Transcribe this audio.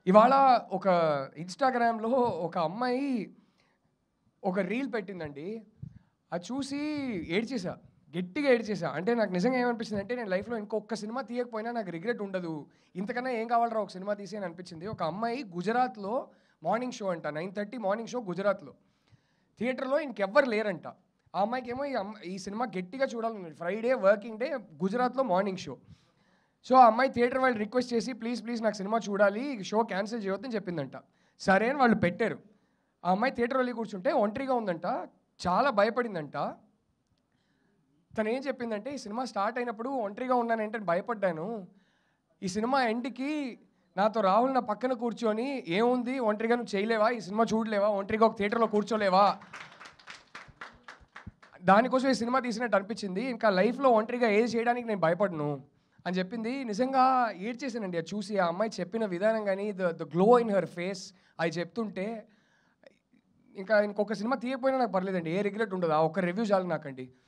ఇవాళ ఒక ఇన్‌స్టాగ్రామ్‌లో ఒక అమ్మాయి ఒక రీల్ పెట్టిందండి. అది చూసి ఏడ్చేసా. గట్టిగా ఏడ్చేసా. అంటే నాకు నిజంగా ఏమనిపించిందంటే నేను లైఫ్‌లో ఇంకొక్క సినిమా తీయకపోయినా నాకు రిగ్రెట్ ఉండదు. ఇంతకన్నా ఏం కావాలిరా ఒక సినిమా తీసి అని అనిపించింది. ఒక అమ్మాయి గుజరాత్‌లో మార్నింగ్ షో అంట. 9:30 మార్నింగ్ షో గుజరాత్‌లో. థియేటర్‌లో ఇంకెవ్వరు లేరంట. ఆ అమ్మాయికేమో ఈ సినిమా గట్టిగా చూడాలనుంది. ఫ్రైడే వర్కింగ్ డే గుజరాత్‌లో మార్నింగ్ షో. సో, ఆ అమ్మాయి థియేటర్ వాళ్ళు రిక్వెస్ట్ చేసి ప్లీజ్, ప్లీజ్ నాకు సినిమా చూడాలి. షో క్యాన్సిల్ చేయొద్దని చెప్పిందంట. సరే అని వాళ్ళు పెట్టారు. ఆ అమ్మాయి థియేటర్‌లో వెళ్లి కూర్చుంటే ఒంటరిగా ఉందంట. చాలా భయపడిందంట. తనేం చెప్పిందంటే, "ఈ సినిమా స్టార్ట్ అయినప్పుడు ఒంటరిగా ఉన్నానేంటని భయపడ్డాను. ఈ సినిమా ఎండ్‌కి నాతో రాహుల్ నా పక్కన కూర్చొని, ఏముంది ఒంటరిగా నువ్వు చేయలేవా? ఈ సినిమా చూడలేవా? ఒంటరిగా ఒక థియేటర్‌లో కూర్చోలేవా? దానికోసం ఈ సినిమా తీసినట్టు అనిపించింది. ఇంకా లైఫ్‌లో ఒంటరిగా ఏది చేయడానికి నేను భయపడను" అని చెప్పింది. నిజంగా ఏడ్చేసానండి అది చూసి. ఆ అమ్మాయి చెప్పిన విధానం గాని, the glow in her face అయి చెప్తుంటే, ఇంకా ఇంకొక సినిమా తీయకపోయినా నాకు పర్లేదండి. ఏ రిగ్రెట్ ఉండదు. ఆ ఒక్క రివ్యూ చాలు నాకండి.